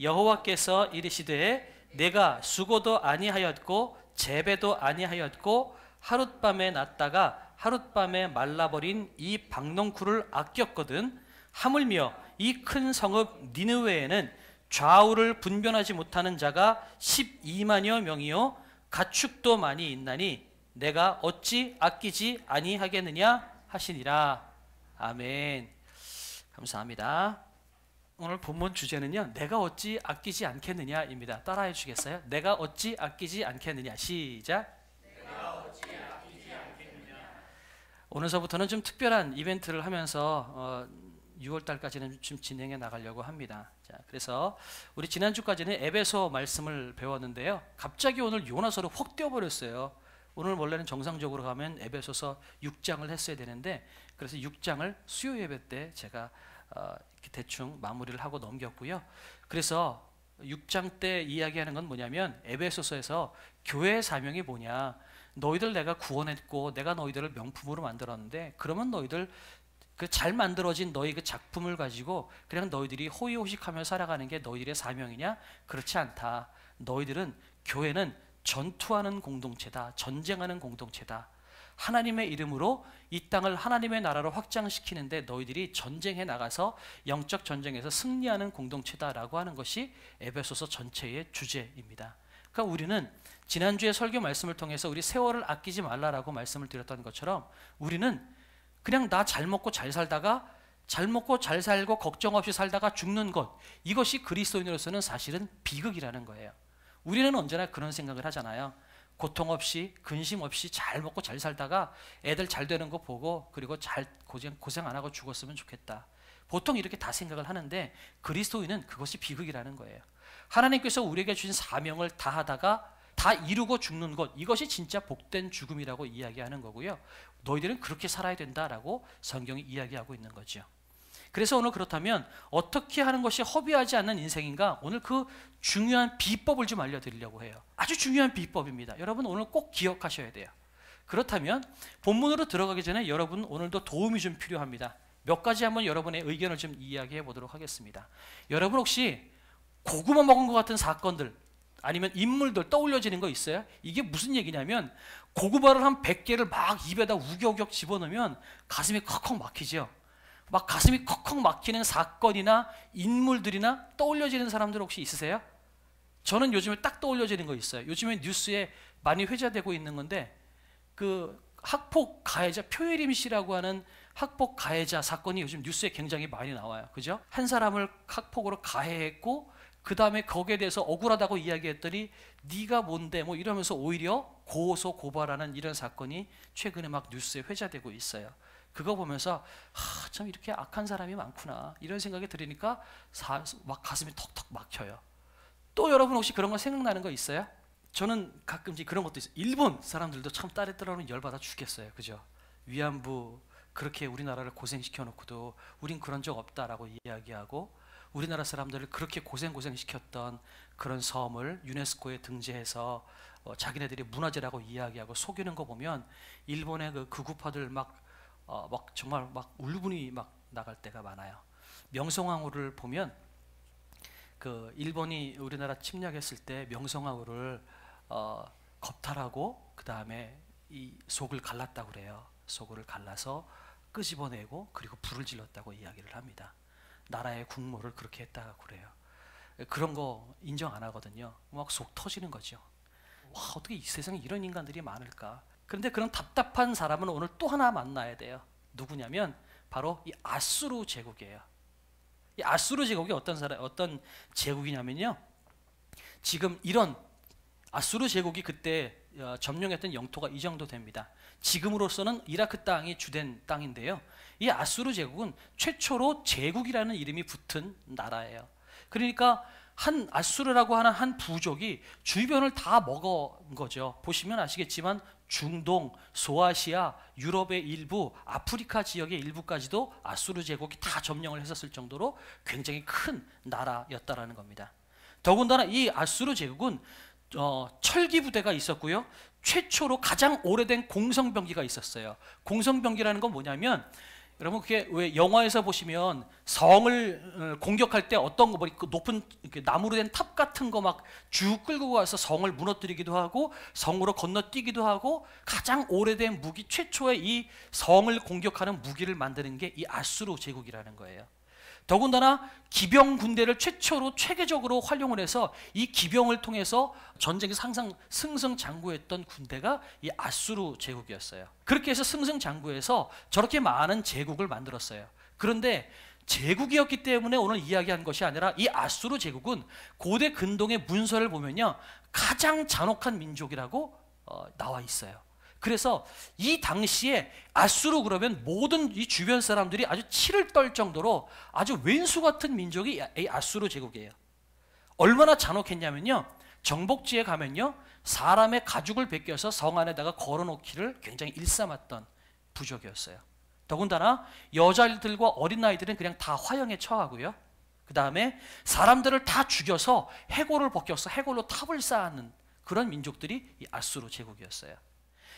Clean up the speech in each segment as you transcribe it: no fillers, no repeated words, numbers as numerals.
여호와께서 이르시되 내가 수고도 아니하였고 재배도 아니하였고 하룻밤에 났다가 하룻밤에 말라버린 이 박농쿨을 아꼈거든. 하물며 이 큰 성읍 니느웨에는 좌우를 분별하지 못하는 자가 12만여 명이요 가축도 많이 있나니 내가 어찌 아끼지 아니하겠느냐 하시니라. 아멘. 감사합니다. 오늘 본문 주제는요, 내가 어찌 아끼지 않겠느냐입니다. 따라해 주시겠어요? 내가 어찌 아끼지 않겠느냐. 시작. 내가 어찌 아끼지 않겠느냐. 오늘서부터는 좀 특별한 이벤트를 하면서 6월 달까지는 좀 진행해 나가려고 합니다. 자, 그래서 우리 지난주까지는 에베소 말씀을 배웠는데요. 갑자기 오늘 요나서로 확 뛰어버렸어요. 오늘 원래는 정상적으로 가면 에베소서 6장을 했어야 되는데, 그래서 6장을 수요 예배 때 제가 이렇게 대충 마무리를 하고 넘겼고요. 그래서 6장 때 이야기하는 건 뭐냐면, 에베소서에서 교회의 사명이 뭐냐, 너희들 내가 구원했고 내가 너희들을 명품으로 만들었는데, 그러면 너희들 그 잘 만들어진 너희 그 작품을 가지고 그냥 너희들이 호의호식하며 살아가는 게 너희들의 사명이냐? 그렇지 않다. 너희들은, 교회는 전투하는 공동체다. 전쟁하는 공동체다. 하나님의 이름으로 이 땅을 하나님의 나라로 확장시키는데 너희들이 전쟁해 나가서 영적 전쟁에서 승리하는 공동체다라고 하는 것이 에베소서 전체의 주제입니다. 그러니까 우리는 지난주에 설교 말씀을 통해서 우리 세월을 아끼지 말라라고 말씀을 드렸던 것처럼, 우리는 그냥 나 잘 먹고 잘 살다가, 잘 먹고 잘 살고 걱정 없이 살다가 죽는 것, 이것이 그리스도인으로서는 사실은 비극이라는 거예요. 우리는 언제나 그런 생각을 하잖아요. 고통 없이 근심 없이 잘 먹고 잘 살다가 애들 잘 되는 거 보고, 그리고 잘 고생 안 하고 죽었으면 좋겠다. 보통 이렇게 다 생각을 하는데, 그리스도인은 그것이 비극이라는 거예요. 하나님께서 우리에게 주신 사명을 다 하다가 다 이루고 죽는 것, 이것이 진짜 복된 죽음이라고 이야기하는 거고요. 너희들은 그렇게 살아야 된다라고 성경이 이야기하고 있는 거죠. 그래서 오늘 그렇다면 어떻게 하는 것이 허비하지 않는 인생인가, 오늘 그 중요한 비법을 좀 알려드리려고 해요. 아주 중요한 비법입니다. 여러분 오늘 꼭 기억하셔야 돼요. 그렇다면 본문으로 들어가기 전에 여러분 오늘도 도움이 좀 필요합니다. 몇 가지 한번 여러분의 의견을 좀 이야기해 보도록 하겠습니다. 여러분 혹시 고구마 먹은 것 같은 사건들, 아니면 인물들 떠올려지는 거 있어요? 이게 무슨 얘기냐면, 고구마를 한 100개를 막 입에다 우겨우겨 집어넣으면 가슴이 컥컥 막히죠. 막 가슴이 컥컥 막히는 사건이나 인물들이나 떠올려지는 사람들 혹시 있으세요? 저는 요즘에 딱 떠올려지는 거 있어요. 요즘에 뉴스에 많이 회자되고 있는 건데, 그 학폭 가해자 표혜림 씨라고 하는 학폭 가해자 사건이 요즘 뉴스에 굉장히 많이 나와요. 그죠? 한 사람을 학폭으로 가해했고, 그 다음에 거기에 대해서 억울하다고 이야기했더니 네가 뭔데 뭐 이러면서 오히려 고소 고발하는 이런 사건이 최근에 막 뉴스에 회자되고 있어요. 그거 보면서 참 이렇게 악한 사람이 많구나 이런 생각이 들으니까 막 가슴이 턱턱 막혀요. 또 여러분 혹시 그런 거 생각나는 거 있어요? 저는 가끔씩 그런 것도 있어요. 일본 사람들도 참 딸에 들어오면 열받아 죽겠어요. 그죠? 위안부 그렇게 우리나라를 고생시켜 놓고도 우린 그런 적 없다라고 이야기하고, 우리나라 사람들을 그렇게 고생시켰던 그런 섬을 유네스코에 등재해서 자기네들이 문화재라고 이야기하고 속이는 거 보면, 일본의 그 극우파들 막 정말 막 울분이 막 나갈 때가 많아요. 명성황후를 보면, 그 일본이 우리나라 침략했을 때 명성황후를 겁탈하고 그 다음에 이 속을 갈랐다고 그래요. 속을 갈라서 끄집어내고 그리고 불을 질렀다고 이야기를 합니다. 나라의 국모를 그렇게 했다고 그래요. 그런 거 인정 안 하거든요. 막 속 터지는 거죠. 와, 어떻게 이 세상에 이런 인간들이 많을까? 그런데 그런 답답한 사람은 오늘 또 하나 만나야 돼요. 누구냐면 바로 이 아수르 제국이에요. 이 아수르 제국이 어떤 제국이냐면요, 지금 이런 아수르 제국이 그때 점령했던 영토가 이 정도 됩니다. 지금으로서는 이라크 땅이 주된 땅인데요, 이 아수르 제국은 최초로 제국이라는 이름이 붙은 나라예요. 그러니까 한 아수르라고 하는 한 부족이 주변을 다 먹은 거죠. 보시면 아시겠지만 중동, 소아시아, 유럽의 일부, 아프리카 지역의 일부까지도 아수르 제국이 다 점령을 했었을 정도로 굉장히 큰 나라였다라는 겁니다. 더군다나 이 아수르 제국은 철기 부대가 있었고요, 최초로 가장 오래된 공성병기가 있었어요. 공성병기라는 건 뭐냐면 여러분 그게 왜 영화에서 보시면 성을 공격할 때 어떤 거 뭐 높은 나무로 된 탑 같은 거 막 쭉 끌고 가서 성을 무너뜨리기도 하고 성으로 건너뛰기도 하고 가장 오래된 무기 최초의 이 성을 공격하는 무기를 만드는 게 이 아수르 제국이라는 거예요. 더군다나 기병 군대를 최초로 체계적으로 활용을 해서 이 기병을 통해서 전쟁에서 항상 승승장구했던 군대가 이 아수르 제국이었어요. 그렇게 해서 승승장구해서 저렇게 많은 제국을 만들었어요. 그런데 제국이었기 때문에 오늘 이야기한 것이 아니라 이 아수르 제국은 고대 근동의 문서를 보면요, 가장 잔혹한 민족이라고 나와 있어요. 그래서 이 당시에 아수르 그러면 모든 이 주변 사람들이 아주 치를 떨 정도로 아주 왼수 같은 민족이 이 아수르 제국이에요. 얼마나 잔혹했냐면요, 정복지에 가면요, 사람의 가죽을 벗겨서 성 안에다가 걸어놓기를 굉장히 일삼았던 부족이었어요. 더군다나 여자들과 어린아이들은 그냥 다 화형에 처하고요, 그 다음에 사람들을 다 죽여서 해골을 벗겨서 해골로 탑을 쌓는 그런 민족들이 이 아수르 제국이었어요.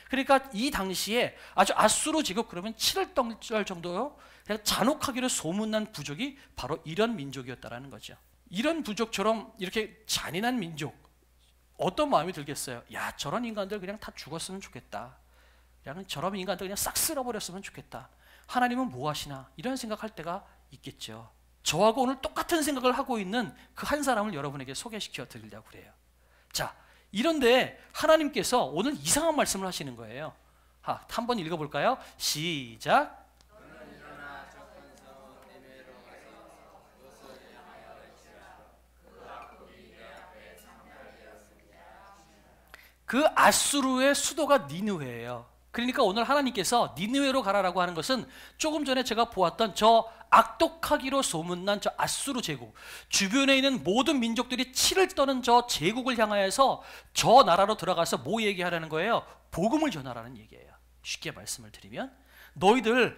그러니까 이 당시에 아주 아수르 제국 그러면 치를 떨 정도로 그냥 잔혹하기로 소문난 부족이 바로 이런 민족이었다라는 거죠. 이런 부족처럼 이렇게 잔인한 민족, 어떤 마음이 들겠어요? 야, 저런 인간들 그냥 다 죽었으면 좋겠다. 그냥 저런 인간들 그냥 싹 쓸어버렸으면 좋겠다. 하나님은 뭐 하시나? 이런 생각할 때가 있겠죠. 저하고 오늘 똑같은 생각을 하고 있는 그 한 사람을 여러분에게 소개시켜 드리려고 그래요. 자, 이런데 하나님께서 오늘 이상한 말씀을 하시는 거예요. 한번 읽어볼까요? 시작. 그 아수르의 수도가 니느웨예요. 그러니까 오늘 하나님께서 니느웨로 가라라고 하는 것은 조금 전에 제가 보았던 저 악독하기로 소문난 저 아수르 제국, 주변에 있는 모든 민족들이 치를 떠는 저 제국을 향하여서 저 나라로 들어가서 뭐 얘기하라는 거예요? 복음을 전하라는 얘기예요. 쉽게 말씀을 드리면 너희들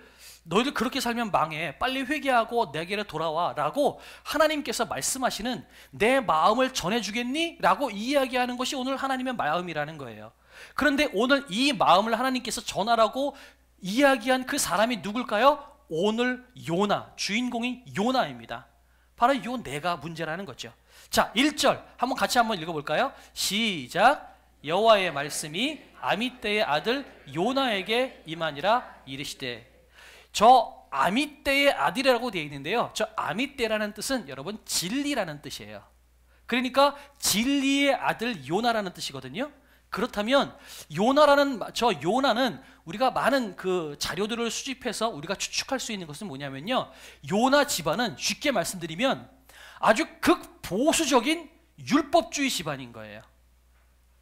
그렇게 살면 망해. 빨리 회개하고 내게로 돌아와 라고 하나님께서 말씀하시는 내 마음을 전해주겠니? 라고 이야기하는 것이 오늘 하나님의 마음이라는 거예요. 그런데 오늘 이 마음을 하나님께서 전하라고 이야기한 그 사람이 누굴까요? 오늘 요나, 주인공이 요나입니다. 바로 요 내가 문제라는 거죠. 자, 1절 같이 한번 읽어볼까요? 시작. 여호와의 말씀이 아미떼의 아들 요나에게 임하니라 이르시되. 저 아미떼의 아들이라고 되어 있는데요, 저 아미떼라는 뜻은 여러분 진리라는 뜻이에요. 그러니까 진리의 아들 요나라는 뜻이거든요. 그렇다면 저 요나는 우리가 많은 그 자료들을 수집해서 우리가 추측할 수 있는 것은 뭐냐면요, 요나 집안은 쉽게 말씀드리면 아주 극보수적인 율법주의 집안인 거예요.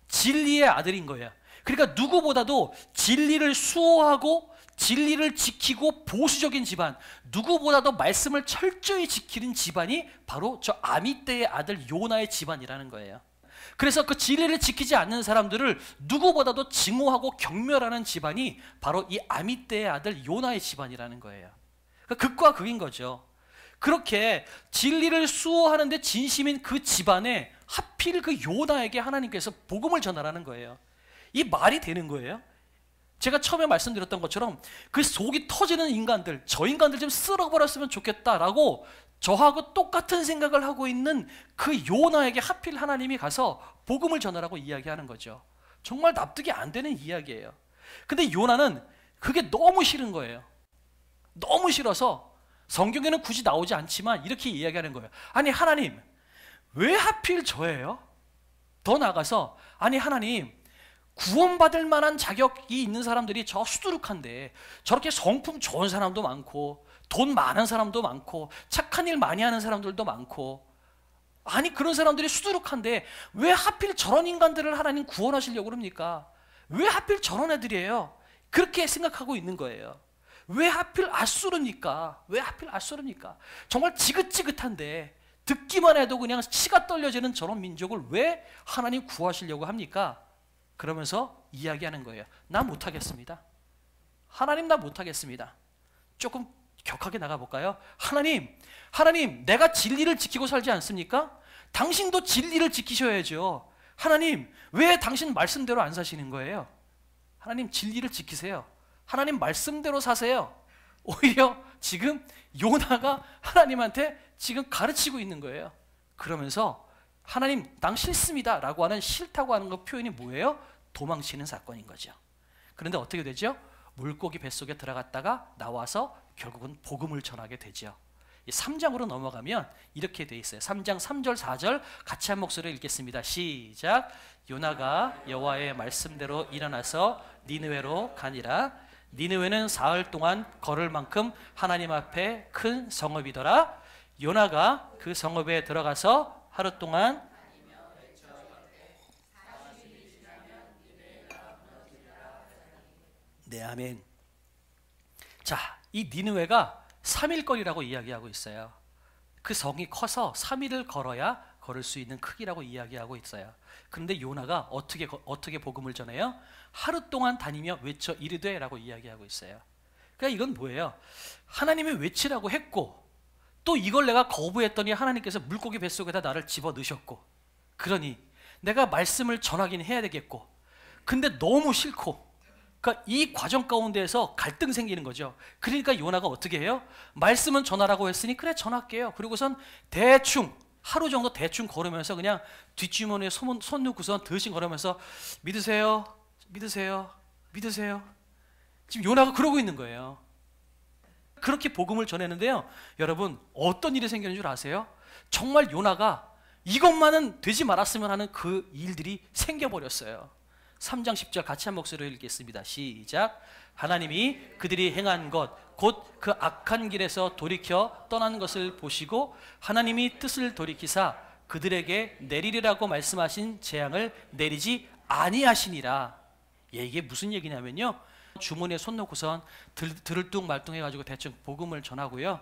진리의 아들인 거예요. 그러니까 누구보다도 진리를 수호하고 진리를 지키고 보수적인 집안, 누구보다도 말씀을 철저히 지키는 집안이 바로 저 아미떼의 아들 요나의 집안이라는 거예요. 그래서 그 진리를 지키지 않는 사람들을 누구보다도 증오하고 경멸하는 집안이 바로 이 아미떼의 아들 요나의 집안이라는 거예요. 그러니까 극과 극인 거죠. 그렇게 진리를 수호하는데 진심인 그 집안에 하필 그 요나에게 하나님께서 복음을 전하라는 거예요. 이 말이 되는 거예요? 제가 처음에 말씀드렸던 것처럼 그 속이 터지는 인간들, 저 인간들 좀 쓸어버렸으면 좋겠다라고 저하고 똑같은 생각을 하고 있는 그 요나에게 하필 하나님이 가서 복음을 전하라고 이야기하는 거죠. 정말 납득이 안 되는 이야기예요. 근데 요나는 그게 너무 싫은 거예요. 너무 싫어서 성경에는 굳이 나오지 않지만 이렇게 이야기하는 거예요. 아니 하나님, 왜 하필 저예요? 더 나아가서 아니 하나님, 구원받을 만한 자격이 있는 사람들이 저 수두룩한데 저렇게 성품 좋은 사람도 많고 돈 많은 사람도 많고 착한 일 많이 하는 사람들도 많고, 아니 그런 사람들이 수두룩한데 왜 하필 저런 인간들을 하나님 구원하시려고 그럽니까? 왜 하필 저런 애들이에요? 그렇게 생각하고 있는 거예요. 왜 하필 아수르입니까? 왜 하필 아수르입니까? 정말 지긋지긋한데 듣기만 해도 그냥 치가 떨려지는 저런 민족을 왜 하나님 구하시려고 합니까? 그러면서 이야기하는 거예요. 나 못하겠습니다. 하나님 나 못하겠습니다. 조금 격하게 나가볼까요? 하나님 내가 진리를 지키고 살지 않습니까? 당신도 진리를 지키셔야죠. 하나님 왜 당신 말씀대로 안 사시는 거예요? 하나님 진리를 지키세요. 하나님 말씀대로 사세요. 오히려 지금 요나가 하나님한테 지금 가르치고 있는 거예요. 그러면서 하나님 땅 싫습니다 라고 하는 싫다고 하는 그 표현이 뭐예요? 도망치는 사건인 거죠. 그런데 어떻게 되죠? 물고기 뱃속에 들어갔다가 나와서 결국은 복음을 전하게 되죠. 3장으로 넘어가면 이렇게 돼 있어요. 3장 3절 4절 같이 한 목소리로 읽겠습니다. 시작. 요나가 여호와의 말씀대로 일어나서 니느웨로 가니라. 니느웨는 사흘 동안 걸을 만큼 하나님 앞에 큰 성읍이더라. 요나가 그 성읍에 들어가서 하루 동안 네, 아멘. 자, 이 니느웨가 3일거리라고 이야기하고 있어요. 그 성이 커서 3일을 걸어야 걸을 수 있는 크기라고 이야기하고 있어요. 그런데 요나가 어떻게 복음을 전해요? 하루 동안 다니며 외쳐 이르되 라고 이야기하고 있어요. 그러니까 이건 뭐예요? 하나님이 외치라고 했고 또 이걸 내가 거부했더니 하나님께서 물고기 뱃속에다 나를 집어넣으셨고, 그러니 내가 말씀을 전하긴 해야 되겠고, 근데 너무 싫고, 그러니까 이 과정 가운데에서 갈등 생기는 거죠. 그러니까 요나가 어떻게 해요? 말씀은 전하라고 했으니 그래 전할게요. 그리고선 대충 하루 정도 대충 걸으면서 그냥 뒷주머니에 손 넣고선 드신 걸으면서 믿으세요, 믿으세요, 믿으세요. 지금 요나가 그러고 있는 거예요. 그렇게 복음을 전했는데요, 여러분 어떤 일이 생기는 줄 아세요? 정말 요나가 이것만은 되지 말았으면 하는 그 일들이 생겨버렸어요. 3장 10절 같이 한 목소리로 읽겠습니다. 시작. 하나님이 그들이 행한 것 곧 그 악한 길에서 돌이켜 떠난 것을 보시고 하나님이 뜻을 돌이키사 그들에게 내리리라고 말씀하신 재앙을 내리지 아니하시니라. 예, 이게 무슨 얘기냐면요, 주머니에 손 놓고선 들을뚱 말뚱 해가지고 대충 복음을 전하고요,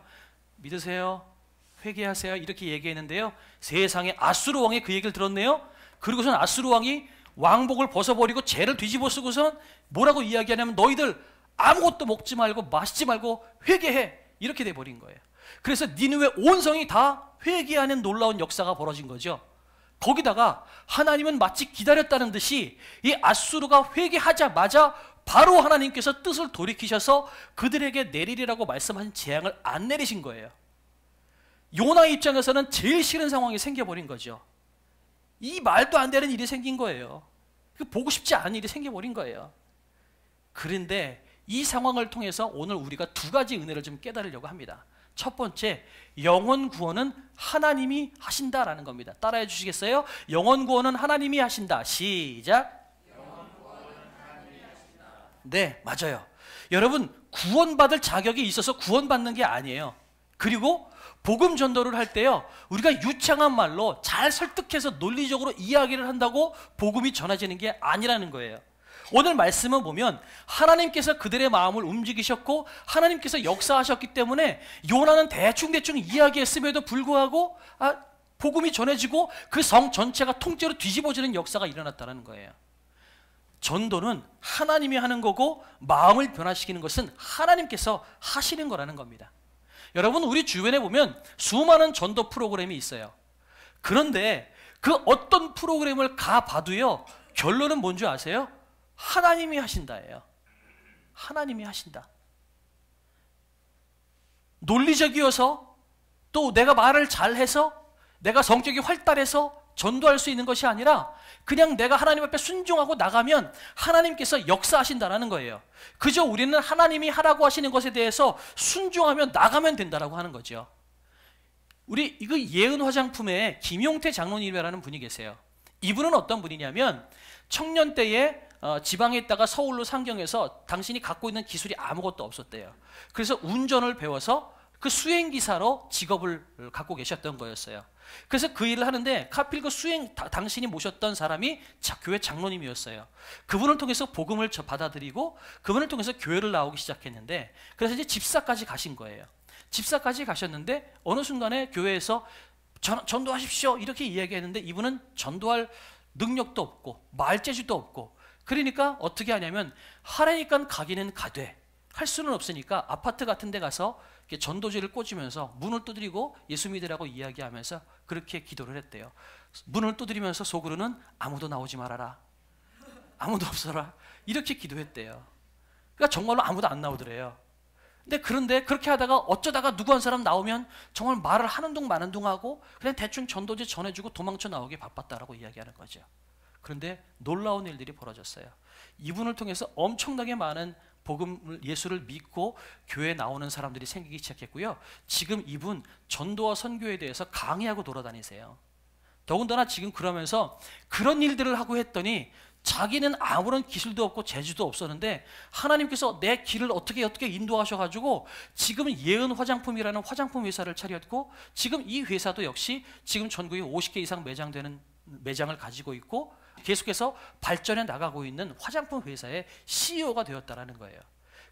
믿으세요, 회개하세요 이렇게 얘기했는데요, 세상에 아수르 왕이 그 얘기를 들었네요. 그리고선 아수르 왕이 왕복을 벗어버리고 죄를 뒤집어 쓰고선 뭐라고 이야기하냐면 너희들 아무것도 먹지 말고 마시지 말고 회개해, 이렇게 돼버린 거예요. 그래서 니느웨 온 성이 다 회개하는 놀라운 역사가 벌어진 거죠. 거기다가 하나님은 마치 기다렸다는 듯이 이 아수르가 회개하자마자 바로 하나님께서 뜻을 돌이키셔서 그들에게 내리리라고 말씀하신 재앙을 안 내리신 거예요. 요나 입장에서는 제일 싫은 상황이 생겨버린 거죠. 이 말도 안 되는 일이 생긴 거예요. 보고 싶지 않은 일이 생겨버린 거예요. 그런데 이 상황을 통해서 오늘 우리가 두 가지 은혜를 좀 깨달으려고 합니다. 첫 번째, 영혼 구원은 하나님이 하신다라는 겁니다. 따라해 주시겠어요? 영혼 구원은 하나님이 하신다. 시작. 영혼 구원은 하나님이 하신다. 네, 맞아요. 여러분, 구원받을 자격이 있어서 구원받는 게 아니에요. 그리고 복음 전도를 할 때요, 우리가 유창한 말로 잘 설득해서 논리적으로 이야기를 한다고 복음이 전해지는 게 아니라는 거예요. 오늘 말씀을 보면 하나님께서 그들의 마음을 움직이셨고 하나님께서 역사하셨기 때문에 요나는 대충대충 이야기했음에도 불구하고 복음이 전해지고 그 성 전체가 통째로 뒤집어지는 역사가 일어났다는 거예요. 전도는 하나님이 하는 거고 마음을 변화시키는 것은 하나님께서 하시는 거라는 겁니다. 여러분, 우리 주변에 보면 수많은 전도 프로그램이 있어요. 그런데 그 어떤 프로그램을 가봐도요, 결론은 뭔지 아세요? 하나님이 하신다예요. 하나님이 하신다. 논리적이어서, 또 내가 말을 잘해서, 내가 성격이 활달해서 전도할 수 있는 것이 아니라 그냥 내가 하나님 앞에 순종하고 나가면 하나님께서 역사하신다는 거예요. 그저 우리는 하나님이 하라고 하시는 것에 대해서 순종하면 나가면 된다라고 하는 거죠. 우리 이거 예은 화장품에 김용태 장로님이라는 분이 계세요. 이분은 어떤 분이냐면 청년 때에 지방에 있다가 서울로 상경해서 당신이 갖고 있는 기술이 아무것도 없었대요. 그래서 운전을 배워서 그 수행기사로 직업을 갖고 계셨던 거였어요. 그래서 그 일을 하는데 하필 그 당신이 모셨던 사람이 교회 장로님이었어요. 그분을 통해서 복음을 받아들이고 그분을 통해서 교회를 나오기 시작했는데, 그래서 이제 집사까지 가신 거예요. 집사까지 가셨는데 어느 순간에 교회에서 전도하십시오 이렇게 이야기했는데 이분은 전도할 능력도 없고 말재주도 없고, 그러니까 어떻게 하냐면 하라니까 가기는 가되 할 수는 없으니까 아파트 같은 데 가서 전도지를 꽂으면서 문을 두드리고 예수 믿으라고 이야기하면서 그렇게 기도를 했대요. 문을 두드리면서 속으로는 아무도 나오지 말아라, 아무도 없어라, 이렇게 기도했대요. 그러니까 정말로 아무도 안 나오더래요. 그런데 그렇게 하다가 어쩌다가 누구 한 사람 나오면 정말 말을 하는 둥 마는 둥 하고 그냥 대충 전도지 전해주고 도망쳐 나오기 바빴다라고 이야기하는 거죠. 그런데 놀라운 일들이 벌어졌어요. 이분을 통해서 엄청나게 많은 복음을, 예수를 믿고 교회에 나오는 사람들이 생기기 시작했고요. 지금 이분 전도와 선교에 대해서 강의하고 돌아다니세요. 더군다나 지금 그러면서 그런 일들을 하고 했더니 자기는 아무런 기술도 없고 재주도 없었는데 하나님께서 내 길을 어떻게 인도하셔가지고 지금은 예은 화장품이라는 화장품 회사를 차렸고, 지금 이 회사도 역시 지금 전국에 50개 이상 매장을 가지고 있고 계속해서 발전해 나가고 있는 화장품 회사의 CEO가 되었다라는 거예요.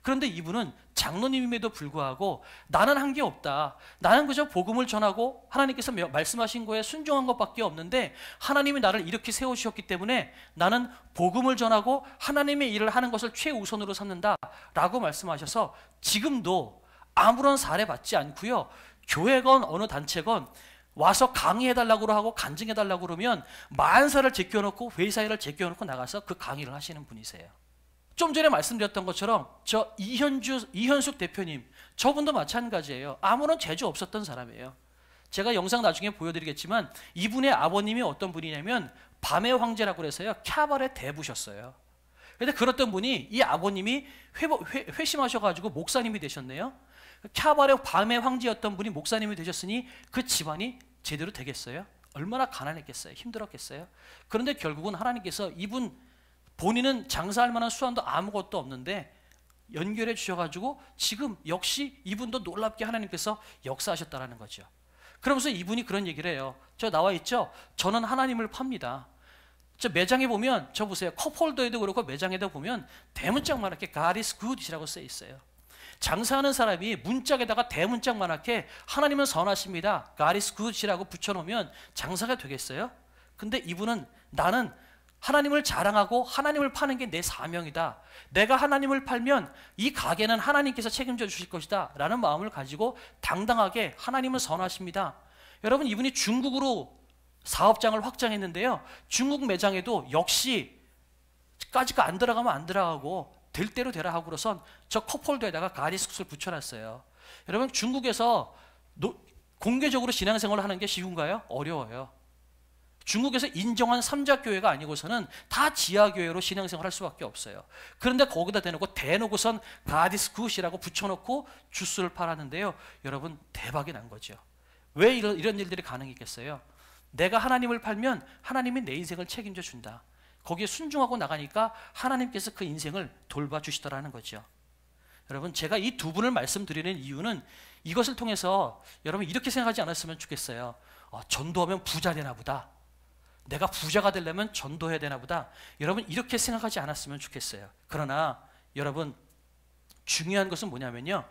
그런데 이분은 장로님임에도 불구하고 나는 한 게 없다. 나는 그저 복음을 전하고 하나님께서 말씀하신 거에 순종한 것밖에 없는데 하나님이 나를 이렇게 세우셨기 때문에 나는 복음을 전하고 하나님의 일을 하는 것을 최우선으로 삼는다라고 말씀하셔서 지금도 아무런 사례 받지 않고요. 교회건 어느 단체건 와서 강의해달라고 하고 간증해달라고 그러면 만사를 제껴놓고 회사일을 제껴놓고 나가서 그 강의를 하시는 분이세요. 좀 전에 말씀드렸던 것처럼 저 이현숙 대표님, 저분도 마찬가지예요. 아무런 재주 없었던 사람이에요. 제가 영상 나중에 보여드리겠지만 이분의 아버님이 어떤 분이냐면 밤의 황제라고 그래서요, 캬바레 대부셨어요. 그런데 그랬던 분이 이 아버님이 회심하셔가지고 목사님이 되셨네요. 캬바레 밤의 황제였던 분이 목사님이 되셨으니 그 집안이 제대로 되겠어요? 얼마나 가난했겠어요? 힘들었겠어요? 그런데 결국은 하나님께서 이분 본인은 장사할 만한 수완도 아무것도 없는데 연결해 주셔가지고 지금 역시 이분도 놀랍게 하나님께서 역사하셨다라는 거죠. 그러면서 이분이 그런 얘기를 해요. 저 나와 있죠? 저는 하나님을 팝니다. 저 매장에 보면, 저 보세요. 컵홀더에도 그렇고 매장에도 보면 대문짝만하게 God is good이라고 써 있어요. 장사하는 사람이 문짝에다가 대문짝만하게 하나님은 선하십니다, God is good이라고 붙여놓으면 장사가 되겠어요? 근데 이분은 나는 하나님을 자랑하고 하나님을 파는 게 내 사명이다. 내가 하나님을 팔면 이 가게는 하나님께서 책임져 주실 것이다 라는 마음을 가지고 당당하게 하나님은 선하십니다. 여러분, 이분이 중국으로 사업장을 확장했는데요. 중국 매장에도 역시 까지가 안 들어가면 안 들어가고 될 대로 되라 하고 그러선 저 컵홀더에다가 가리숙을 붙여놨어요. 여러분, 중국에서 공개적으로 신앙생활을 하는 게 쉬운가요? 어려워요. 중국에서 인정한 삼자교회가 아니고서는 다 지하교회로 신앙생활을 할 수밖에 없어요. 그런데 거기다 대놓고선 God is good이라고 붙여놓고 주스를 팔았는데요. 여러분, 대박이 난 거죠. 왜 이런 일들이 가능했겠어요? 내가 하나님을 팔면 하나님이 내 인생을 책임져 준다. 거기에 순종하고 나가니까 하나님께서 그 인생을 돌봐주시더라는 거죠. 여러분, 제가 이 두 분을 말씀드리는 이유는 이것을 통해서 여러분 이렇게 생각하지 않았으면 좋겠어요. 전도하면 부자 되나 보다. 내가 부자가 되려면 전도해야 되나 보다. 여러분, 이렇게 생각하지 않았으면 좋겠어요. 그러나 여러분, 중요한 것은 뭐냐면요,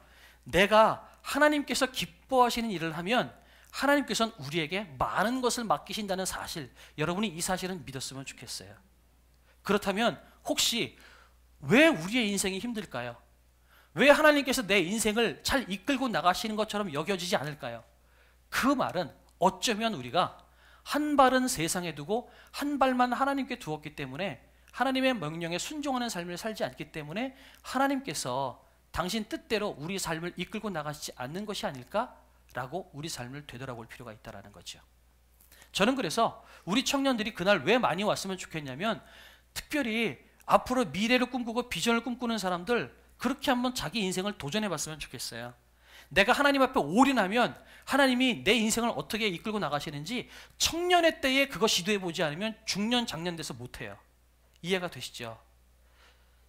내가 하나님께서 기뻐하시는 일을 하면 하나님께서는 우리에게 많은 것을 맡기신다는 사실, 여러분이 이 사실은 믿었으면 좋겠어요. 그렇다면 혹시 왜 우리의 인생이 힘들까요? 왜 하나님께서 내 인생을 잘 이끌고 나가시는 것처럼 여겨지지 않을까요? 그 말은 어쩌면 우리가 한 발은 세상에 두고 한 발만 하나님께 두었기 때문에, 하나님의 명령에 순종하는 삶을 살지 않기 때문에 하나님께서 당신 뜻대로 우리 삶을 이끌고 나가시지 않는 것이 아닐까라고 우리 삶을 되돌아볼 필요가 있다는 거죠. 저는 그래서 우리 청년들이 그날 왜 많이 왔으면 좋겠냐면, 특별히 앞으로 미래를 꿈꾸고 비전을 꿈꾸는 사람들, 그렇게 한번 자기 인생을 도전해 봤으면 좋겠어요. 내가 하나님 앞에 올인하면 하나님이 내 인생을 어떻게 이끌고 나가시는지 청년의 때에 그거 시도해 보지 않으면 중년 장년 돼서 못해요. 이해가 되시죠?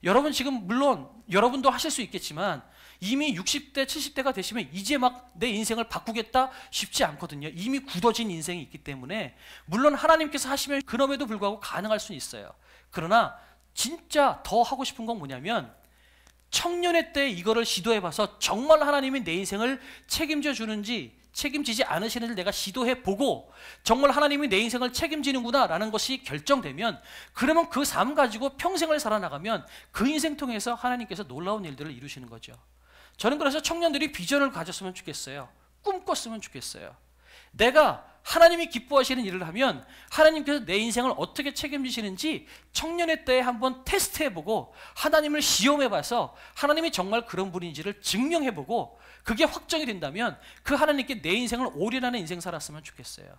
여러분, 지금 물론 여러분도 하실 수 있겠지만 이미 60대 70대가 되시면 이제 막 내 인생을 바꾸겠다 쉽지 않거든요. 이미 굳어진 인생이 있기 때문에 물론 하나님께서 하시면 그럼에도 불구하고 가능할 수는 있어요. 그러나 진짜 더 하고 싶은 건 뭐냐면, 청년의 때 이거를 시도해봐서 정말 하나님이 내 인생을 책임져 주는지 책임지지 않으시는지 내가 시도해보고 정말 하나님이 내 인생을 책임지는구나 라는 것이 결정되면, 그러면 그 삶 가지고 평생을 살아나가면 그 인생 통해서 하나님께서 놀라운 일들을 이루시는 거죠. 저는 그래서 청년들이 비전을 가졌으면 좋겠어요. 꿈꿨으면 좋겠어요. 내가 하나님이 기뻐하시는 일을 하면 하나님께서 내 인생을 어떻게 책임지시는지 청년의 때에 한번 테스트해보고 하나님을 시험해봐서 하나님이 정말 그런 분인지를 증명해보고 그게 확정이 된다면 그 하나님께 내 인생을 올인하는 인생 살았으면 좋겠어요.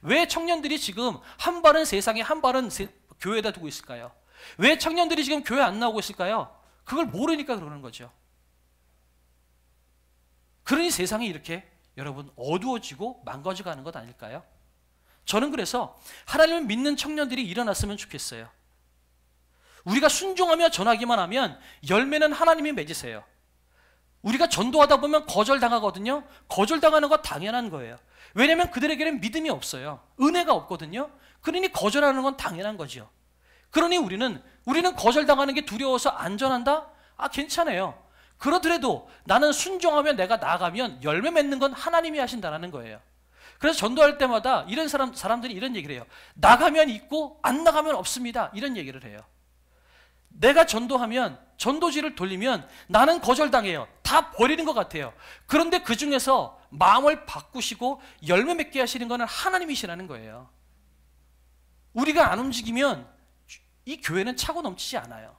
왜 청년들이 지금 한 발은 세상에 한 발은 교회에다 두고 있을까요? 왜 청년들이 지금 교회 안 나오고 있을까요? 그걸 모르니까 그러는 거죠. 그러니 세상이 이렇게 여러분 어두워지고 망가져가는 것 아닐까요? 저는 그래서 하나님을 믿는 청년들이 일어났으면 좋겠어요. 우리가 순종하며 전하기만 하면 열매는 하나님이 맺으세요. 우리가 전도하다 보면 거절당하거든요. 거절당하는 거 당연한 거예요. 왜냐하면 그들에게는 믿음이 없어요. 은혜가 없거든요. 그러니 거절하는 건 당연한 거죠. 그러니 우리는 거절당하는 게 두려워서 안전한다? 괜찮아요. 그러더라도 나는 순종하며 내가 나아가면 열매 맺는 건 하나님이 하신다는 거예요. 그래서 전도할 때마다 이런 사람들이 이런 얘기를 해요. 나가면 있고 안 나가면 없습니다. 이런 얘기를 해요. 내가 전도하면 전도지를 돌리면 나는 거절당해요. 다 버리는 것 같아요. 그런데 그 중에서 마음을 바꾸시고 열매 맺게 하시는 것은 하나님이시라는 거예요. 우리가 안 움직이면 이 교회는 차고 넘치지 않아요.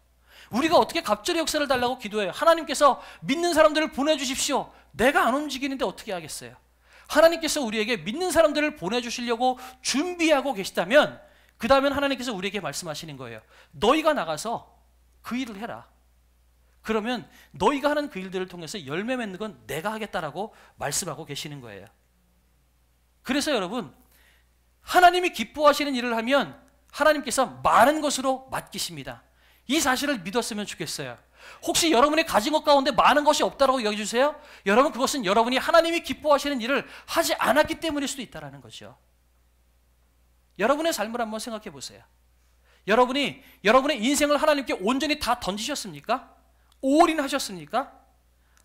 우리가 어떻게 갑절의 역사를 달라고 기도해요? 하나님께서 믿는 사람들을 보내주십시오. 내가 안 움직이는데 어떻게 하겠어요? 하나님께서 우리에게 믿는 사람들을 보내주시려고 준비하고 계시다면 그 다음엔 하나님께서 우리에게 말씀하시는 거예요. 너희가 나가서 그 일을 해라. 그러면 너희가 하는 그 일들을 통해서 열매 맺는 건 내가 하겠다라고 말씀하고 계시는 거예요. 그래서 여러분, 하나님이 기뻐하시는 일을 하면 하나님께서 많은 것으로 맡기십니다. 이 사실을 믿었으면 좋겠어요. 혹시 여러분이 가진 것 가운데 많은 것이 없다라고 여겨주세요? 여러분, 그것은 여러분이 하나님이 기뻐하시는 일을 하지 않았기 때문일 수도 있다는 거죠. 여러분의 삶을 한번 생각해 보세요. 여러분이 여러분의 인생을 하나님께 온전히 다 던지셨습니까? 올인하셨습니까?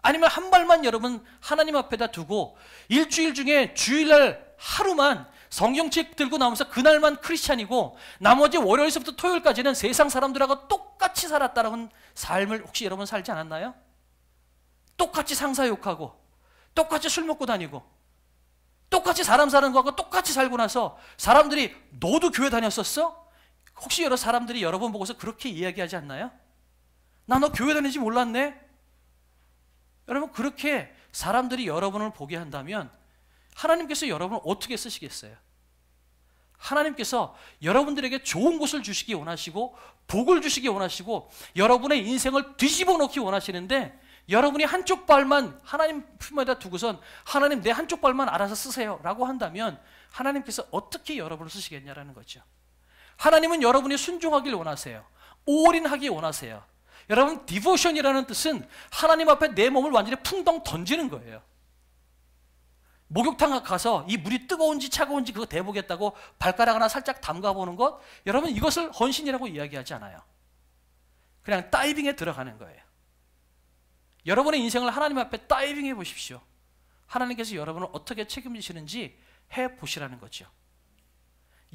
아니면 한 발만 여러분 하나님 앞에다 두고 일주일 중에 주일날 하루만 성경책 들고 나오면서 그날만 크리스찬이고 나머지 월요일부터 토요일까지는 세상 사람들하고 똑같이 살았다라는 삶을 혹시 여러분 살지 않았나요? 똑같이 상사 욕하고 똑같이 술 먹고 다니고 똑같이 사람 사는 거하고 똑같이 살고 나서 사람들이 너도 교회 다녔었어? 혹시 여러 사람들이 여러분 보고서 그렇게 이야기하지 않나요? 나 너 교회 다니지 몰랐네? 여러분, 그렇게 사람들이 여러분을 보게 한다면 하나님께서 여러분을 어떻게 쓰시겠어요? 하나님께서 여러분들에게 좋은 것을 주시기 원하시고 복을 주시기 원하시고 여러분의 인생을 뒤집어 놓기 원하시는데 여러분이 한쪽 발만 하나님 품에다 두고선 하나님 내 한쪽 발만 알아서 쓰세요 라고 한다면 하나님께서 어떻게 여러분을 쓰시겠냐라는 거죠. 하나님은 여러분이 순종하길 원하세요. 올인하기 원하세요. 여러분, 디보션이라는 뜻은 하나님 앞에 내 몸을 완전히 풍덩 던지는 거예요. 목욕탕 가서 이 물이 뜨거운지 차가운지 그거 대보겠다고 발가락 하나 살짝 담가보는 것, 여러분 이것을 헌신이라고 이야기하지 않아요. 그냥 다이빙에 들어가는 거예요. 여러분의 인생을 하나님 앞에 다이빙해 보십시오. 하나님께서 여러분을 어떻게 책임지시는지 해보시라는 거죠.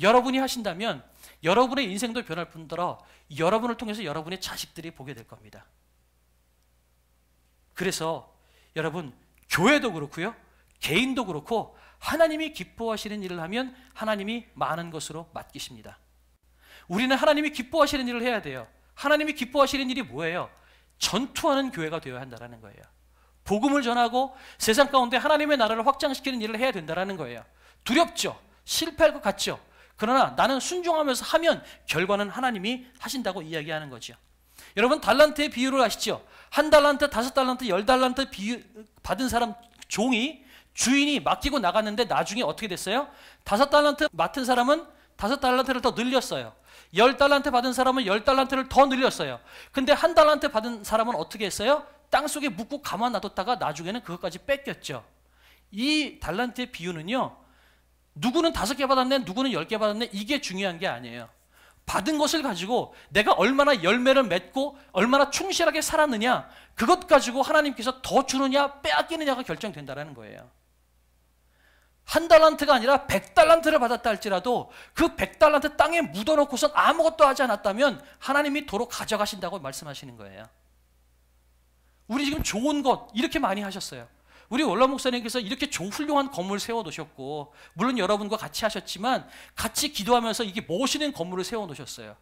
여러분이 하신다면 여러분의 인생도 변할 뿐더러 여러분을 통해서 여러분의 자식들이 보게 될 겁니다. 그래서 여러분, 교회도 그렇고요, 개인도 그렇고 하나님이 기뻐하시는 일을 하면 하나님이 많은 것으로 맡기십니다. 우리는 하나님이 기뻐하시는 일을 해야 돼요. 하나님이 기뻐하시는 일이 뭐예요? 전투하는 교회가 되어야 한다는 거예요. 복음을 전하고 세상 가운데 하나님의 나라를 확장시키는 일을 해야 된다는 거예요. 두렵죠? 실패할 것 같죠? 그러나 나는 순종하면서 하면 결과는 하나님이 하신다고 이야기하는 거죠. 여러분, 달란트의 비유를 아시죠? 1달란트, 5달란트, 10달란트 받은 사람 종이 주인이 맡기고 나갔는데 나중에 어떻게 됐어요? 5달란트 맡은 사람은 5달란트를 더 늘렸어요. 10달란트 받은 사람은 10달란트를 더 늘렸어요. 근데 1달란트 받은 사람은 어떻게 했어요? 땅속에 묻고 가만 놔뒀다가 나중에는 그것까지 뺏겼죠. 이 달란트의 비유는요, 누구는 5개 받았네, 누구는 10개 받았네, 이게 중요한 게 아니에요. 받은 것을 가지고 내가 얼마나 열매를 맺고 얼마나 충실하게 살았느냐, 그것 가지고 하나님께서 더 주느냐 빼앗기느냐가 결정된다는 거예요. 1달란트가 아니라 100달란트를 받았다 할지라도 그 100달란트 땅에 묻어놓고선 아무것도 하지 않았다면 하나님이 도로 가져가신다고 말씀하시는 거예요. 우리 지금 좋은 것 이렇게 많이 하셨어요. 우리 원로 목사님께서 이렇게 훌륭한 건물 세워놓으셨고, 물론 여러분과 같이 하셨지만 같이 기도하면서 이게 멋있는 건물을 세워놓으셨어요.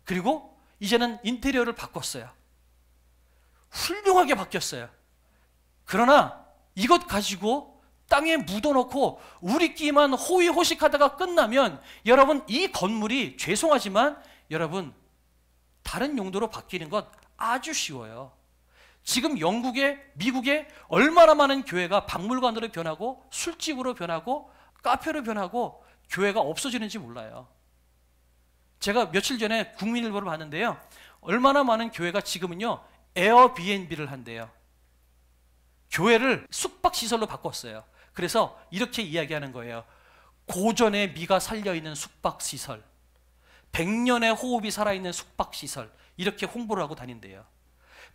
그리고 이제는 인테리어를 바꿨어요. 훌륭하게 바뀌었어요. 그러나 이것 가지고 땅에 묻어놓고 우리끼리만 호의호식하다가 끝나면 여러분, 이 건물이 죄송하지만 여러분 다른 용도로 바뀌는 것 아주 쉬워요. 지금 영국에, 미국에 얼마나 많은 교회가 박물관으로 변하고 술집으로 변하고 카페로 변하고 교회가 없어지는지 몰라요. 제가 며칠 전에 국민일보를 봤는데요, 얼마나 많은 교회가 지금은요 에어비앤비를 한대요. 교회를 숙박시설로 바꿨어요. 그래서 이렇게 이야기하는 거예요. 고전의 미가 살려있는 숙박시설, 100년의 호흡이 살아있는 숙박시설, 이렇게 홍보를 하고 다닌대요.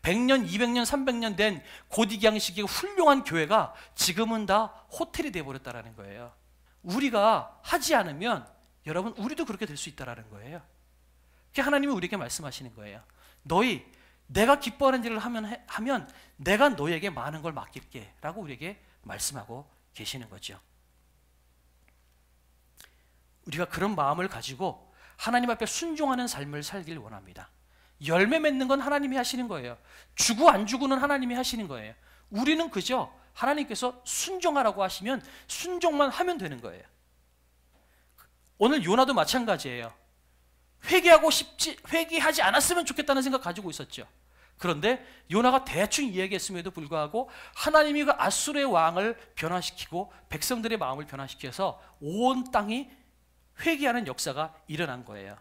100년, 200년, 300년 된 고딕양식의 훌륭한 교회가 지금은 다 호텔이 되어버렸다는 거예요. 우리가 하지 않으면 여러분, 우리도 그렇게 될 수 있다는 거예요. 하나님이 우리에게 말씀하시는 거예요. 너희, 내가 기뻐하는 일을 하면 내가 너희에게 많은 걸 맡길게 라고 우리에게 말씀하고 계시는 거죠. 우리가 그런 마음을 가지고 하나님 앞에 순종하는 삶을 살길 원합니다. 열매 맺는 건 하나님이 하시는 거예요. 주고 안 주고는 하나님이 하시는 거예요. 우리는 그저 하나님께서 순종하라고 하시면 순종만 하면 되는 거예요. 오늘 요나도 마찬가지예요. 회개하지 않았으면 좋겠다는 생각 가지고 있었죠. 그런데 요나가 대충 이야기했음에도 불구하고 하나님이 그 아수르의 왕을 변화시키고 백성들의 마음을 변화시켜서 온 땅이 회개하는 역사가 일어난 거예요.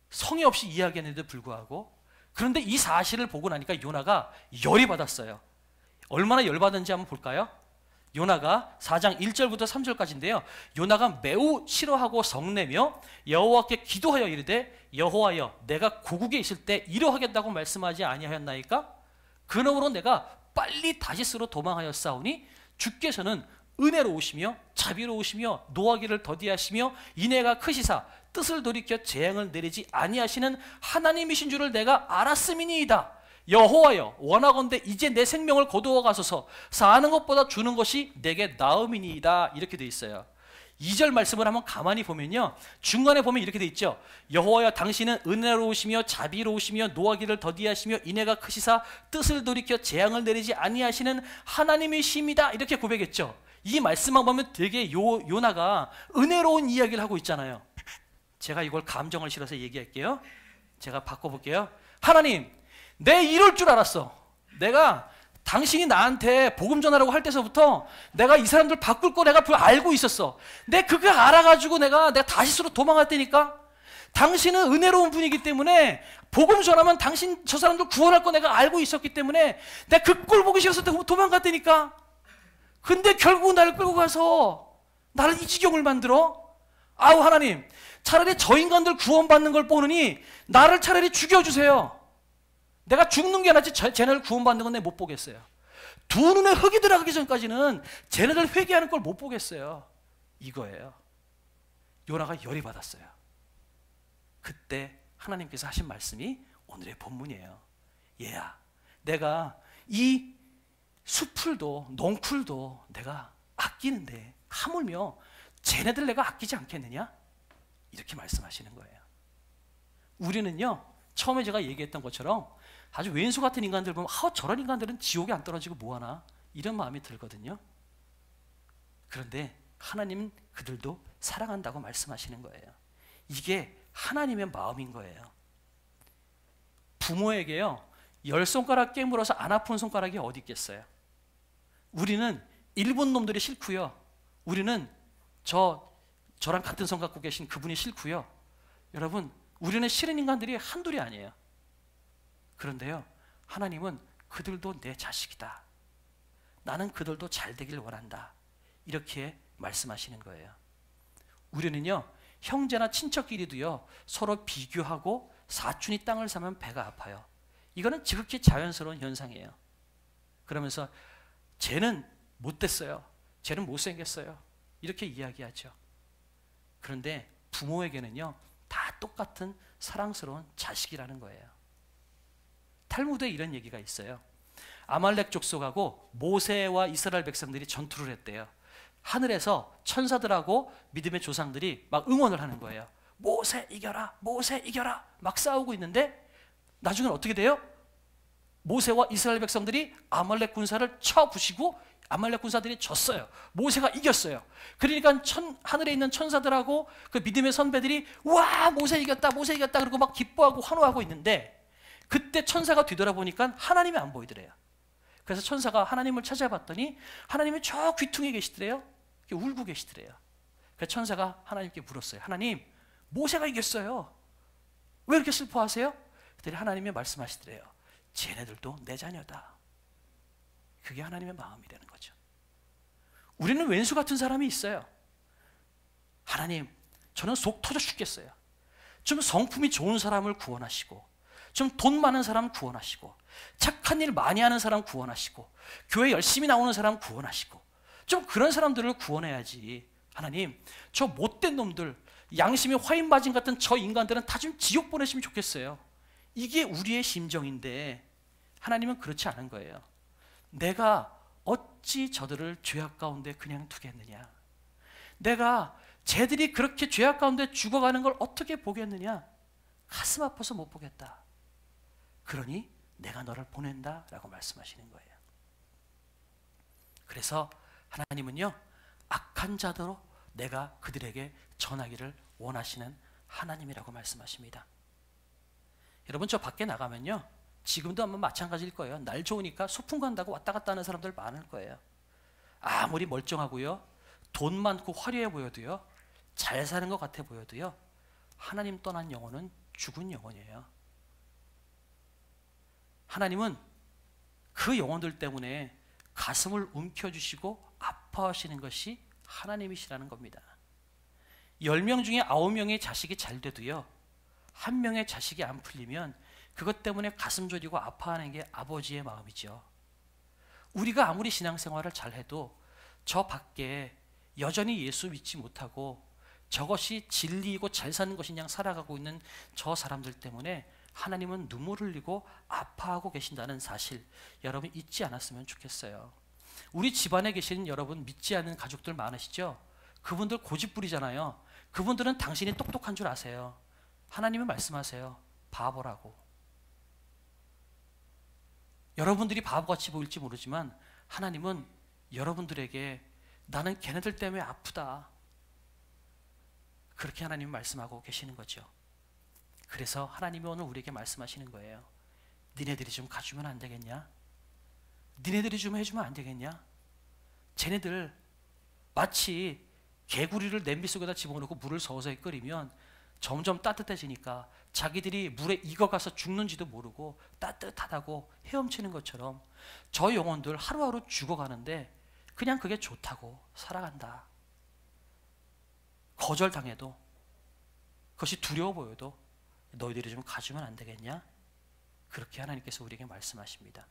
성의 없이 이야기했는데도 불구하고. 그런데 이 사실을 보고 나니까 요나가 열이 받았어요. 얼마나 열받은지 한번 볼까요? 요나가 4장 1절부터 3절까지인데요. 요나가 매우 싫어하고 성내며 여호와께 기도하여 이르되 여호와여, 내가 고국에 있을 때 이러하겠다고 말씀하지 아니하였나이까? 그러므로 내가 빨리 다시스로 도망하였사오니 주께서는 은혜로우시며 자비로우시며 노하기를 더디하시며 인애가 크시사 뜻을 돌이켜 재앙을 내리지 아니하시는 하나님이신 줄을 내가 알았음이니이다. 여호와여, 원하건대 이제 내 생명을 거두어 가소서. 사는 것보다 주는 것이 내게 나음이니이다. 이렇게 돼 있어요. 2절 말씀을 한번 가만히 보면요, 중간에 보면 이렇게 돼 있죠. 여호와여, 당신은 은혜로우시며 자비로우시며 노하기를 더디하시며 인애가 크시사 뜻을 돌이켜 재앙을 내리지 아니하시는 하나님이십니다. 이렇게 고백했죠. 이 말씀만 보면 되게 요나가 은혜로운 이야기를 하고 있잖아요. 제가 이걸 감정을 실어서 얘기할게요. 제가 바꿔볼게요. 하나님, 내 이럴 줄 알았어. 내가 당신이 나한테 복음 전하라고 할 때서부터 내가 이 사람들 바꿀 거 내가 알고 있었어. 내가 그거 알아가지고 내가 다시스로 도망갈 테니까. 당신은 은혜로운 분이기 때문에 복음 전하면 당신 저 사람들 구원할 거 내가 알고 있었기 때문에 내가 그 꼴 보기 싫어서 도망갔다니까. 근데 결국 나를 끌고 가서 나를 이 지경을 만들어? 아우 하나님, 차라리 저 인간들 구원받는 걸 보느니 나를 차라리 죽여주세요. 내가 죽는 게 낫지 쟤네들 구원받는 건 내가 못 보겠어요. 두 눈에 흙이 들어가기 전까지는 쟤네들 회개하는 걸 못 보겠어요. 이거예요. 요나가 열이 받았어요. 그때 하나님께서 하신 말씀이 오늘의 본문이에요. 얘야, 내가 이 수풀도 농풀도 내가 아끼는데 하물며 쟤네들 내가 아끼지 않겠느냐? 이렇게 말씀하시는 거예요. 우리는요, 처음에 제가 얘기했던 것처럼 아주 왼수 같은 인간들 보면 저런 인간들은 지옥에 안 떨어지고 뭐하나 이런 마음이 들거든요. 그런데 하나님은 그들도 사랑한다고 말씀하시는 거예요. 이게 하나님의 마음인 거예요. 부모에게요, 10손가락 깨물어서 안 아픈 손가락이 어디 있겠어요? 우리는 일본 놈들이 싫고요. 우리는 저랑 같은 손 갖고 계신 그분이 싫고요. 여러분, 우리는 싫은 인간들이 한둘이 아니에요. 그런데요, 하나님은 그들도 내 자식이다. 나는 그들도 잘 되길 원한다. 이렇게 말씀하시는 거예요. 우리는요, 형제나 친척끼리도요, 서로 비교하고 사촌이 땅을 사면 배가 아파요. 이거는 지극히 자연스러운 현상이에요. 그러면서 쟤는 못됐어요. 쟤는 못생겼어요. 이렇게 이야기하죠. 그런데 부모에게는요, 다 똑같은 사랑스러운 자식이라는 거예요. 탈무드에 이런 얘기가 있어요. 아말렉 족속하고 모세와 이스라엘 백성들이 전투를 했대요. 하늘에서 천사들하고 믿음의 조상들이 막 응원을 하는 거예요. 모세 이겨라, 모세 이겨라, 막 싸우고 있는데 나중에는 어떻게 돼요? 모세와 이스라엘 백성들이 아말렉 군사를 쳐부시고 아말렉 군사들이 졌어요. 모세가 이겼어요. 그러니까 하늘에 있는 천사들하고 그 믿음의 선배들이 와, 모세 이겼다, 모세 이겼다 그러고 막 기뻐하고 환호하고 있는데 그때 천사가 뒤돌아보니까 하나님이 안 보이더래요. 그래서 천사가 하나님을 찾아봤더니 하나님이 저 귀퉁이에 계시더래요. 이렇게 울고 계시더래요. 그래서 천사가 하나님께 물었어요. 하나님, 모세가 이겼어요. 왜 이렇게 슬퍼하세요? 그랬더니 하나님이 말씀하시더래요. 쟤네들도 내 자녀다. 그게 하나님의 마음이라는 거죠. 우리는 왼수 같은 사람이 있어요. 하나님, 저는 속 터져 죽겠어요. 좀 성품이 좋은 사람을 구원하시고, 좀 돈 많은 사람 구원하시고, 착한 일 많이 하는 사람 구원하시고, 교회 열심히 나오는 사람 구원하시고, 좀 그런 사람들을 구원해야지. 하나님, 저 못된 놈들, 양심이 화인바진 같은 저 인간들은 다 좀 지옥 보내시면 좋겠어요. 이게 우리의 심정인데 하나님은 그렇지 않은 거예요. 내가 어찌 저들을 죄악 가운데 그냥 두겠느냐? 내가 쟤들이 그렇게 죄악 가운데 죽어가는 걸 어떻게 보겠느냐? 가슴 아파서 못 보겠다. 그러니 내가 너를 보낸다 라고 말씀하시는 거예요. 그래서 하나님은요, 악한 자대로 내가 그들에게 전하기를 원하시는 하나님이라고 말씀하십니다. 여러분, 저 밖에 나가면요, 지금도 아마 마찬가지일 거예요. 날 좋으니까 소풍 간다고 왔다 갔다 하는 사람들 많을 거예요. 아무리 멀쩡하고요, 돈 많고 화려해 보여도요, 잘 사는 것 같아 보여도요, 하나님 떠난 영혼은 죽은 영혼이에요. 하나님은 그 영혼들 때문에 가슴을 움켜쥐시고 아파하시는 것이 하나님이시라는 겁니다. 10명 중에 9명의 자식이 잘 돼도요, 한 명의 자식이 안 풀리면 그것 때문에 가슴 졸이고 아파하는 게 아버지의 마음이죠. 우리가 아무리 신앙생활을 잘해도 저 밖에 여전히 예수 믿지 못하고 저것이 진리이고 잘 사는 것인 양 살아가고 있는 저 사람들 때문에 하나님은 눈물 흘리고 아파하고 계신다는 사실, 여러분 잊지 않았으면 좋겠어요. 우리 집안에 계신 여러분 믿지 않는 가족들 많으시죠? 그분들 고집부리잖아요. 그분들은 당신이 똑똑한 줄 아세요. 하나님은 말씀하세요. 바보라고. 여러분들이 바보같이 보일지 모르지만 하나님은 여러분들에게 나는 걔네들 때문에 아프다, 그렇게 하나님은 말씀하고 계시는 거죠. 그래서 하나님이 오늘 우리에게 말씀하시는 거예요. 니네들이 좀 가주면 안 되겠냐? 니네들이 좀 해주면 안 되겠냐? 쟤네들 마치 개구리를 냄비 속에다 집어넣고 물을 서서히 끓이면 점점 따뜻해지니까 자기들이 물에 익어가서 죽는지도 모르고 따뜻하다고 헤엄치는 것처럼 저 영혼들 하루하루 죽어가는데 그냥 그게 좋다고 살아간다. 거절당해도, 그것이 두려워 보여도 너희들이 좀 가주면 안 되겠냐? 그렇게 하나님께서 우리에게 말씀하십니다.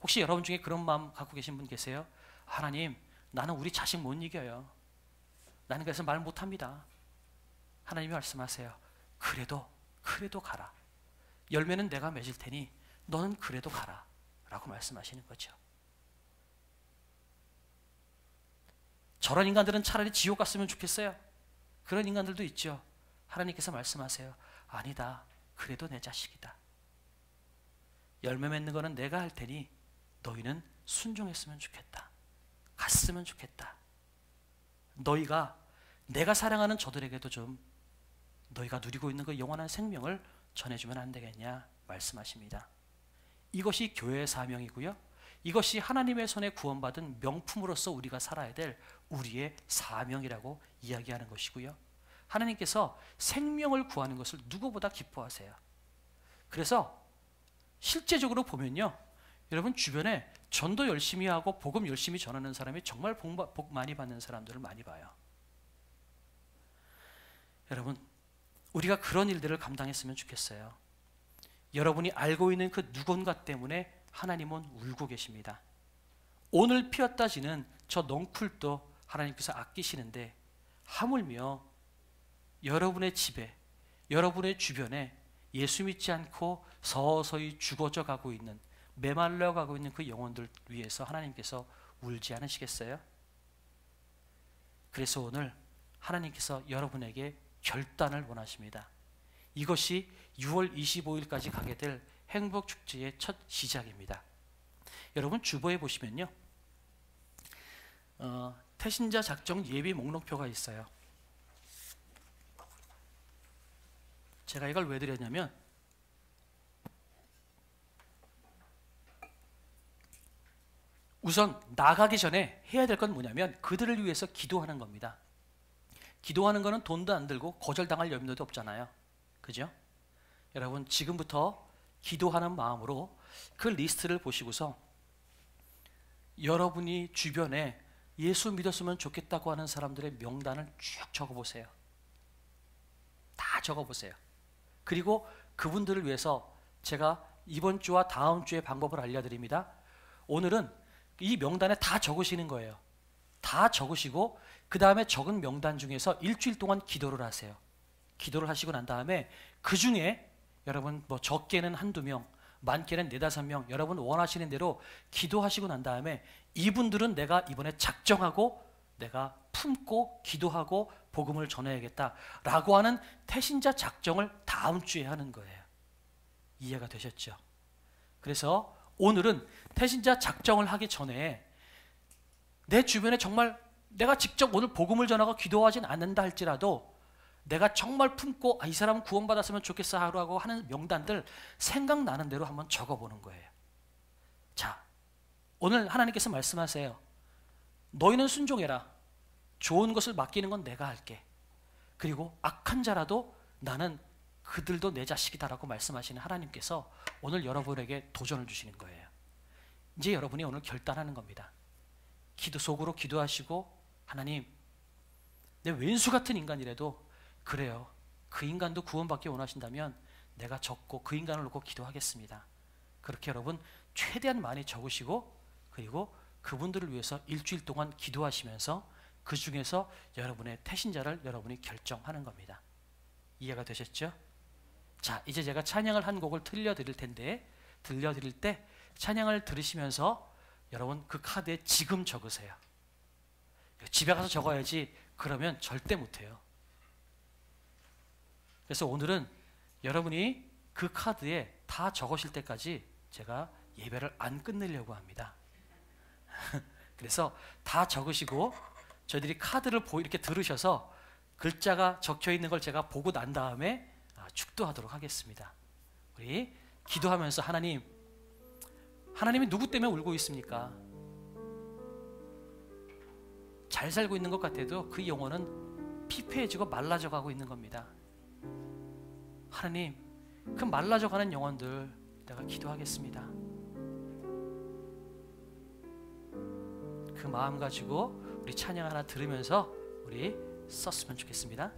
혹시 여러분 중에 그런 마음 갖고 계신 분 계세요? 하나님, 나는 우리 자식 못 이겨요. 나는 그래서 말 못합니다. 하나님이 말씀하세요. 그래도 가라. 열매는 내가 맺을 테니 너는 그래도 가라 라고 말씀하시는 거죠. 저런 인간들은 차라리 지옥 갔으면 좋겠어요. 그런 인간들도 있죠. 하나님께서 말씀하세요. 아니다. 그래도 내 자식이다. 열매 맺는 거는 내가 할 테니 너희는 순종했으면 좋겠다. 갔으면 좋겠다. 너희가 내가 사랑하는 저들에게도 좀 너희가 누리고 있는 그 영원한 생명을 전해주면 안 되겠냐 말씀하십니다. 이것이 교회의 사명이고요. 이것이 하나님의 손에 구원받은 명품으로서 우리가 살아야 될 우리의 사명이라고 이야기하는 것이고요. 하나님께서 생명을 구하는 것을 누구보다 기뻐하세요. 그래서 실제적으로 보면요, 여러분 주변에 전도 열심히 하고 복음 열심히 전하는 사람이 정말 복 많이 받는 사람들을 많이 봐요. 여러분, 우리가 그런 일들을 감당했으면 좋겠어요. 여러분이 알고 있는 그 누군가 때문에 하나님은 울고 계십니다. 오늘 피었다 지는 저 넝쿨도 하나님께서 아끼시는데 하물며 여러분의 집에, 여러분의 주변에 예수 믿지 않고 서서히 죽어져 가고 있는 메말라 가고 있는 그 영혼들 위해서 하나님께서 울지 않으시겠어요? 그래서 오늘 하나님께서 여러분에게 결단을 원하십니다. 이것이 6월 25일까지 가게 될 행복축제의 첫 시작입니다. 여러분 주보에 보시면요, 태신자 작정 예비 목록표가 있어요. 제가 이걸 왜 드렸냐면, 우선 나가기 전에 해야 될 건 뭐냐면 그들을 위해서 기도하는 겁니다. 기도하는 거는 돈도 안 들고 거절당할 염려도 없잖아요. 그죠? 여러분 지금부터 기도하는 마음으로 그 리스트를 보시고서 여러분이 주변에 예수 믿었으면 좋겠다고 하는 사람들의 명단을 쭉 적어보세요. 다 적어보세요. 그리고 그분들을 위해서 제가 이번 주와 다음 주의 방법을 알려드립니다. 오늘은 이 명단에 다 적으시는 거예요. 다 적으시고 그 다음에 적은 명단 중에서 일주일 동안 기도를 하세요. 기도를 하시고 난 다음에 그 중에 여러분 뭐 적게는 한두 명, 많게는 네다섯 명, 여러분 원하시는 대로 기도하시고 난 다음에 이분들은 내가 이번에 작정하고 내가 품고 기도하고 복음을 전해야겠다라고 하는 태신자 작정을 다음 주에 하는 거예요. 이해가 되셨죠? 그래서 오늘은 태신자 작정을 하기 전에 내 주변에 정말 내가 직접 오늘 복음을 전하고 기도하진 않는다 할지라도 내가 정말 품고 이 사람은 구원받았으면 좋겠어 하라고 하는 명단들 생각나는 대로 한번 적어보는 거예요. 자, 오늘 하나님께서 말씀하세요. 너희는 순종해라. 좋은 것을 맡기는 건 내가 할게. 그리고 악한 자라도 나는 그들도 내 자식이다라고 말씀하시는 하나님께서 오늘 여러분에게 도전을 주시는 거예요. 이제 여러분이 오늘 결단하는 겁니다. 속으로 기도하시고, 하나님, 내 왼수 같은 인간이라도 그래요. 그 인간도 구원받기 원하신다면 내가 적고 그 인간을 놓고 기도하겠습니다. 그렇게 여러분 최대한 많이 적으시고, 그리고 그분들을 위해서 일주일 동안 기도하시면서 그 중에서 여러분의 태신자를 여러분이 결정하는 겁니다. 이해가 되셨죠? 자, 이제 제가 찬양을 한 곡을 들려드릴 때 찬양을 들으시면서 여러분 그 카드에 지금 적으세요. 집에 가서 적어야지 그러면 절대 못해요. 그래서 오늘은 여러분이 그 카드에 다 적으실 때까지 제가 예배를 안 끝내려고 합니다. 그래서 다 적으시고 저희들이 카드를 이렇게 들으셔서 글자가 적혀 있는 걸 제가 보고 난 다음에 축도하도록 하겠습니다. 우리 기도하면서 하나님이 누구 때문에 울고 있습니까? 잘 살고 있는 것 같아도 그 영혼은 피폐해지고 말라져 가고 있는 겁니다. 하나님, 그 말라져 가는 영혼들 내가 기도하겠습니다. 그 마음 가지고 우리 찬양 하나 들으면서 우리 썼으면 좋겠습니다.